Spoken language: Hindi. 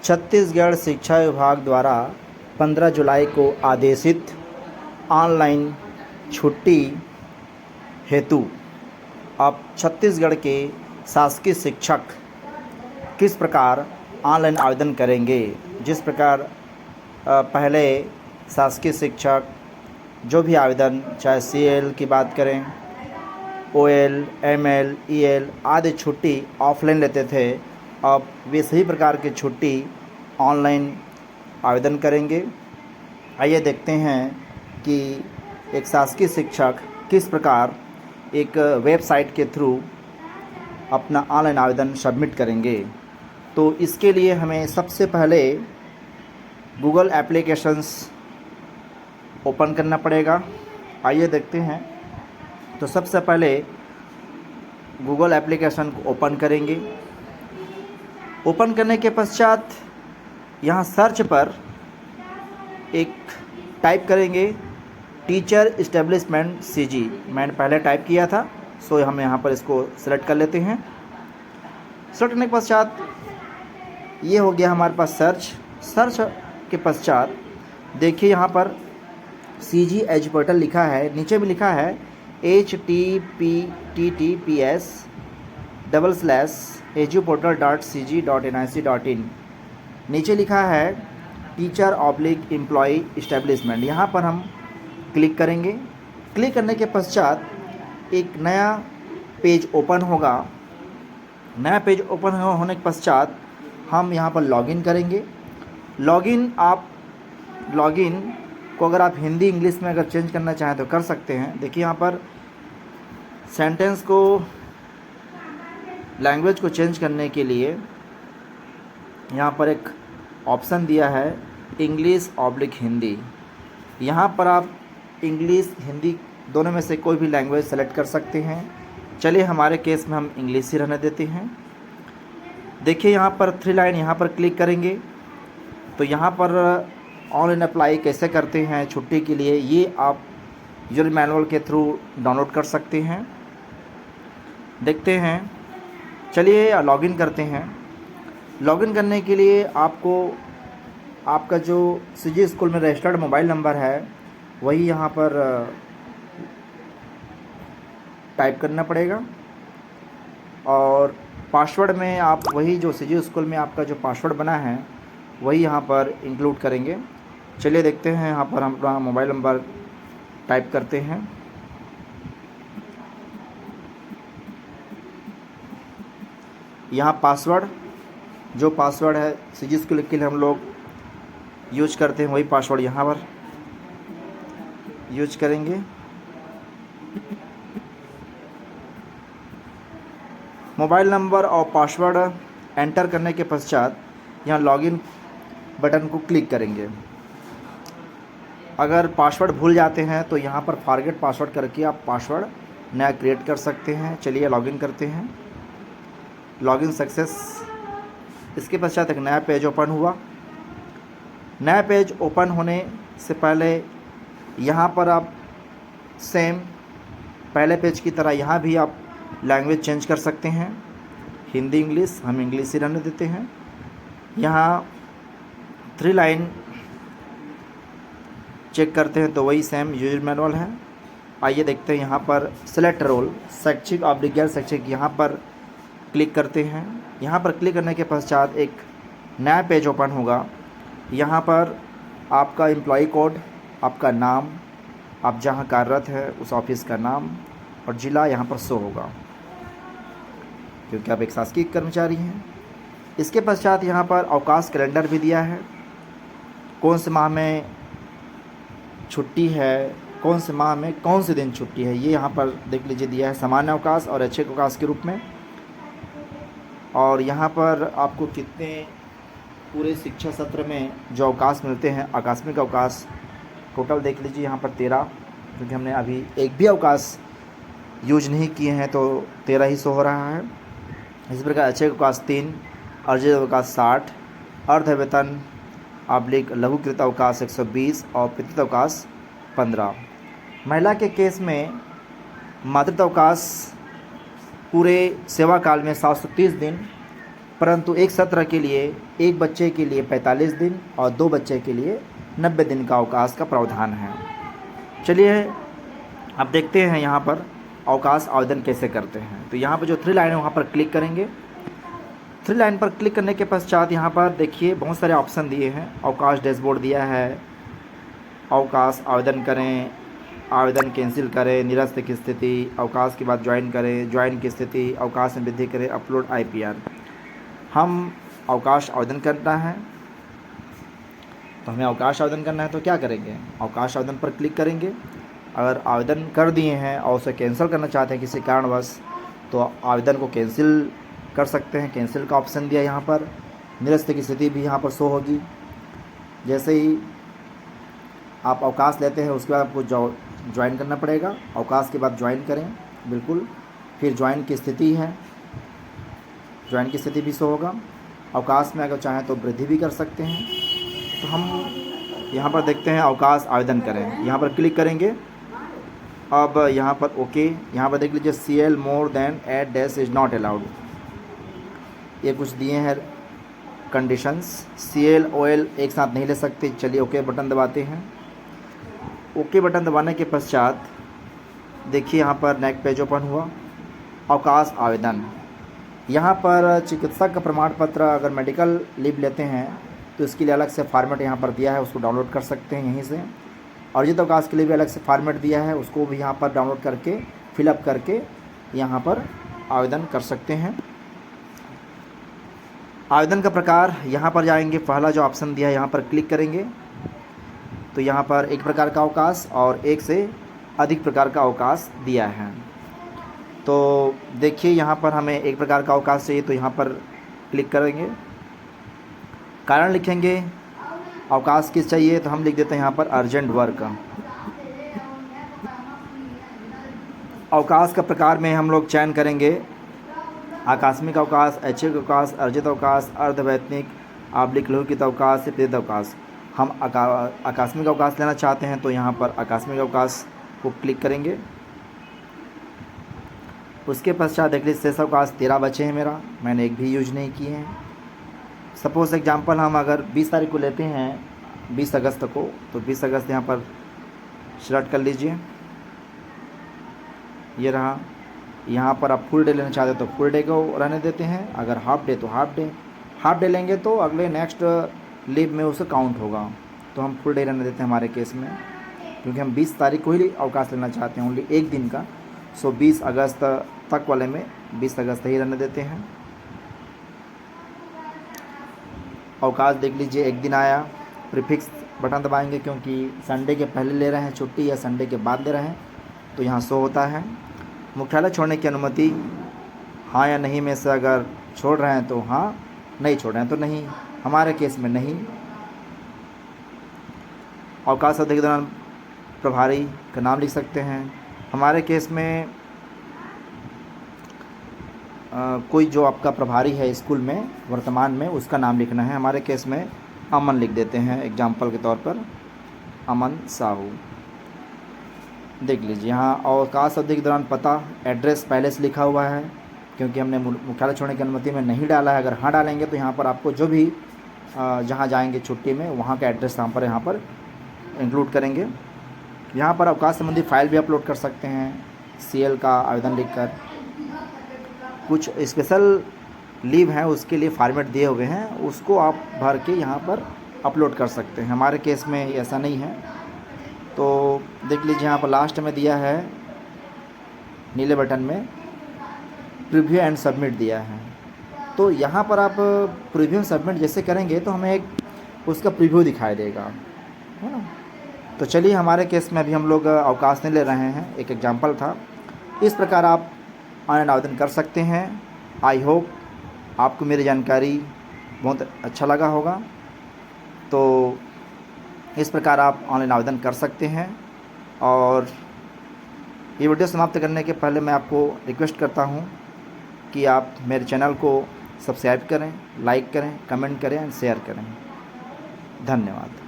छत्तीसगढ़ शिक्षा विभाग द्वारा 15 जुलाई को आदेशित ऑनलाइन छुट्टी हेतु अब छत्तीसगढ़ के शासकीय शिक्षक किस प्रकार ऑनलाइन आवेदन करेंगे। जिस प्रकार पहले शासकीय शिक्षक जो भी आवेदन, चाहे CL की बात करें, OL, ML, EL आदि छुट्टी ऑफलाइन लेते थे, अब वे सही प्रकार की छुट्टी ऑनलाइन आवेदन करेंगे। आइए देखते हैं कि एक शासकीय शिक्षक किस प्रकार एक वेबसाइट के थ्रू अपना ऑनलाइन आवेदन सबमिट करेंगे। तो इसके लिए हमें सबसे पहले गूगल एप्लीकेशंस ओपन करना पड़ेगा। आइए देखते हैं। तो सबसे पहले गूगल एप्लीकेशन को ओपन करेंगे। ओपन करने के पश्चात यहाँ सर्च पर एक टाइप करेंगे टीचर इस्टेब्लिशमेंट CG। मैंने पहले टाइप किया था, सो हम यहाँ पर इसको सेलेक्ट कर लेते हैं। सेलेक्ट करने के पश्चात ये हो गया हमारे पास सर्च के पश्चात देखिए यहाँ पर CG एज पोर्टल लिखा है, नीचे भी लिखा है https://eduportal.cg.nic.in। नीचे लिखा है टीचर/एम्प्लॉय इस्टेब्लिशमेंट। यहाँ पर हम क्लिक करेंगे। क्लिक करने के पश्चात एक नया पेज ओपन होगा। नया पेज ओपन होने के पश्चात हम यहाँ पर लॉगिन करेंगे। लॉगिन को अगर आप हिंदी इंग्लिश में अगर चेंज करना चाहें तो कर सकते हैं। देखिए यहाँ पर सेंटेंस को, लैंग्वेज को चेंज करने के लिए यहाँ पर एक ऑप्शन दिया है इंग्लिश/हिंदी। यहाँ पर आप इंग्लिश हिंदी दोनों में से कोई भी लैंग्वेज सेलेक्ट कर सकते हैं। चलिए हमारे केस में हम इंग्लिश ही रहने देते हैं। देखिए यहाँ पर 3 लाइन यहाँ पर क्लिक करेंगे तो यहाँ पर ऑनलाइन अप्लाई कैसे करते हैं छुट्टी के लिए, ये आप यूजर मैनुअल के थ्रू डाउनलोड कर सकते हैं। देखते हैं। चलिए लॉगिन करते हैं। लॉगिन करने के लिए आपको आपका जो CG स्कूल में रजिस्टर्ड मोबाइल नंबर है वही यहाँ पर टाइप करना पड़ेगा, और पासवर्ड में आप वही जो CG स्कूल में आपका जो पासवर्ड बना है वही यहाँ पर इंक्लूड करेंगे। चलिए देखते हैं। यहाँ पर हम अपना मोबाइल नंबर टाइप करते हैं। यहाँ पासवर्ड, जो पासवर्ड है CG स्कूल के लिए हम लोग यूज करते हैं वही पासवर्ड यहाँ पर यूज करेंगे। मोबाइल नंबर और पासवर्ड एंटर करने के पश्चात यहाँ लॉगिन बटन को क्लिक करेंगे। अगर पासवर्ड भूल जाते हैं तो यहाँ पर फॉरगेट पासवर्ड करके आप पासवर्ड नया क्रिएट कर सकते हैं। चलिए लॉगिन करते हैं। Login success. इसके पश्चात एक नया पेज ओपन हुआ। नया पेज ओपन होने से पहले यहाँ पर आप सेम पहले पेज की तरह यहाँ भी आप लैंग्वेज चेंज कर सकते हैं, हिंदी इंग्लिश। हम इंग्लिश ही रहने देते हैं। यहाँ 3 लाइन चेक करते हैं तो वही सेम यूजर मैनुअल है। आइए देखते हैं। यहाँ पर सेलेक्ट रोल शैक्षिक और गैर शैक्षिक यहाँ पर क्लिक करते हैं। यहाँ पर क्लिक करने के पश्चात एक नया पेज ओपन होगा। यहाँ पर आपका एम्प्लॉय कोड, आपका नाम, आप जहाँ कार्यरत है उस ऑफिस का नाम और ज़िला यहाँ पर शो होगा, क्योंकि आप एक शासकीय कर्मचारी हैं। इसके पश्चात यहाँ पर अवकाश कैलेंडर भी दिया है, कौन से माह में छुट्टी है, कौन से माह में कौन से दिन छुट्टी है, ये यहाँ पर देख लीजिए दिया है सामान्य अवकाश और ऐच्छिक अवकाश के रूप में। और यहाँ पर आपको कितने पूरे शिक्षा सत्र में जो अवकाश मिलते हैं, आकस्मिक अवकाश टोटल देख लीजिए यहाँ पर 13, क्योंकि हमने अभी एक भी अवकाश यूज नहीं किए हैं तो 13 ही शो हो रहा है। इस प्रकार ऐच्छिक अवकाश 3, अर्जित अवकाश 60, अर्ध वेतन / लघुकृत अवकाश 120 और पितृत्व अवकाश 15। महिला के केस में मातृत्व अवकाश पूरे सेवा काल में 730 दिन परंतु एक सत्र के लिए एक बच्चे के लिए 45 दिन और 2 बच्चे के लिए 90 दिन का अवकाश का प्रावधान है। चलिए अब देखते हैं यहाँ पर अवकाश आवेदन कैसे करते हैं। तो यहाँ पर जो 3 लाइन है वहाँ पर क्लिक करेंगे। 3 लाइन पर क्लिक करने के पश्चात यहाँ पर देखिए बहुत सारे ऑप्शन दिए हैं। अवकाश डैशबोर्ड दिया है, अवकाश आवेदन करें, आवेदन कैंसिल करें, निरस्त की स्थिति, अवकाश के बाद ज्वाइन करें, ज्वाइन की स्थिति, अवकाश में वृद्धि करें, अपलोड IPR। हम अवकाश आवेदन करना है, तो हमें अवकाश आवेदन करना है तो क्या करेंगे, अवकाश आवेदन पर क्लिक करेंगे। अगर आवेदन कर दिए हैं और उसे कैंसिल करना चाहते हैं किसी कारणवश, तो आवेदन को कैंसिल कर सकते हैं। कैंसिल का ऑप्शन दिया यहाँ पर। निरस्त की स्थिति भी यहाँ पर शो होगी। जैसे ही आप अवकाश लेते हैं उसके बाद आपको ज्वाइन करना पड़ेगा। अवकाश के बाद ज्वाइन करें, बिल्कुल। फिर ज्वाइन की स्थिति है, ज्वाइन की स्थिति भी शो होगा। अवकाश में अगर चाहें तो वृद्धि भी कर सकते हैं। तो हम यहाँ पर देखते हैं अवकाश आवेदन करें, यहाँ पर क्लिक करेंगे। अब यहाँ पर ओके, यहाँ पर देख लीजिए CL more than @ is not allowed, ये कुछ दिए हैं कंडीशंस। CL OL एक साथ नहीं ले सकते। चलिए ओके बटन दबाते हैं। ओके बटन दबाने के पश्चात देखिए यहाँ पर नेक्स्ट पेज ओपन हुआ। अवकाश आवेदन, यहाँ पर चिकित्सक का प्रमाण पत्र, अगर मेडिकल लीव लेते हैं तो इसके लिए अलग से फॉर्मेट यहाँ पर दिया है, उसको डाउनलोड कर सकते हैं यहीं से। अर्जित अवकाश के लिए भी अलग से फॉर्मेट दिया है, उसको भी यहाँ पर डाउनलोड करके फिलअप करके यहाँ पर आवेदन कर सकते हैं। आवेदन का प्रकार यहाँ पर जाएंगे, पहला जो ऑप्शन दिया है यहाँ पर क्लिक करेंगे। तो यहाँ पर एक प्रकार का अवकाश और एक से अधिक प्रकार का अवकाश दिया है। तो देखिए यहाँ पर हमें एक प्रकार का अवकाश चाहिए, तो यहाँ पर क्लिक करेंगे। कारण लिखेंगे, अवकाश किस चाहिए, तो हम लिख देते हैं यहाँ पर अर्जेंट वर्क। अवकाश का प्रकार में हम लोग चयन करेंगे आकस्मिक अवकाश, ऐच्छिक अवकाश, अर्जित अवकाश, अर्धवैतनिक, लिखित अवकाश, प्रेरित अवकाश। हम आकस्मिक अवकाश लेना चाहते हैं तो यहाँ पर आकस्मिक अवकाश को क्लिक करेंगे। उसके पश्चात देख लीजिए शेष अवकाश 13 बचे हैं मेरा, मैंने एक भी यूज नहीं किए हैं। सपोज़ एग्जांपल हम अगर 20 तारीख को लेते हैं, 20 अगस्त को, तो 20 अगस्त यहाँ पर सिलेक्ट कर लीजिए। ये रहा। यहाँ पर आप फुल डे लेना चाहते हो तो फुल डे को रहने देते हैं, अगर हाफ डे तो हाफ डे लेंगे तो अगले नेक्स्ट लीव में उसे काउंट होगा। तो हम फुल डे रहने देते हैं हमारे केस में, क्योंकि हम 20 तारीख को ही अवकाश लेना चाहते हैं, ओनली एक दिन का। सो 20 अगस्त तक वाले में 20 अगस्त ही रहने देते हैं। अवकाश देख लीजिए एक दिन आया। प्रीफिक्स बटन दबाएंगे, क्योंकि संडे के पहले ले रहे हैं छुट्टी या संडे के बाद ले रहे हैं, तो यहाँ शो होता है। मुख्यालय छोड़ने की अनुमति, हाँ या नहीं में से अगर छोड़ रहे हैं तो हाँ, नहीं छोड़ रहे हैं तो नहीं। हमारे केस में नहीं। अवकाश अवधि के दौरान प्रभारी का नाम लिख सकते हैं। हमारे केस में कोई जो आपका प्रभारी है स्कूल में वर्तमान में, उसका नाम लिखना है। हमारे केस में अमन लिख देते हैं एग्जाम्पल के तौर पर, अमन साहू। देख लीजिए यहाँ अवकाश अवधि के दौरान पता, एड्रेस पहले से लिखा हुआ है, क्योंकि हमने मुख्यालय छोड़ने की अनुमति में नहीं डाला है। अगर हाँ डालेंगे तो यहाँ पर आपको जो भी जहाँ जाएंगे छुट्टी में वहाँ का एड्रेस यहाँ पर इंक्लूड करेंगे। यहाँ पर अवकाश संबंधी फ़ाइल भी अपलोड कर सकते हैं, CL का आवेदन लिखकर। कुछ स्पेशल लीव हैं उसके लिए फॉर्मेट दिए हुए हैं, उसको आप भर के यहाँ पर अपलोड कर सकते हैं। हमारे केस में ऐसा नहीं है। तो देख लीजिए यहाँ पर लास्ट में दिया है नीले बटन में प्रीव्यू एंड सबमिट दिया है। तो यहाँ पर आप प्रीव्यू सबमिट जैसे करेंगे तो हमें एक उसका प्रीव्यू दिखाई देगा, है ना। तो चलिए हमारे केस में अभी हम लोग अवकाश नहीं ले रहे हैं, एक एग्जांपल था। इस प्रकार आप ऑनलाइन आवेदन कर सकते हैं। आई होप आपको मेरी जानकारी बहुत अच्छा लगा होगा। तो इस प्रकार आप ऑनलाइन आवेदन कर सकते हैं। और ये वीडियो समाप्त करने के पहले मैं आपको रिक्वेस्ट करता हूँ कि आप मेरे चैनल को सब्सक्राइब करें, लाइक करें, कमेंट करें एंड शेयर करें। धन्यवाद।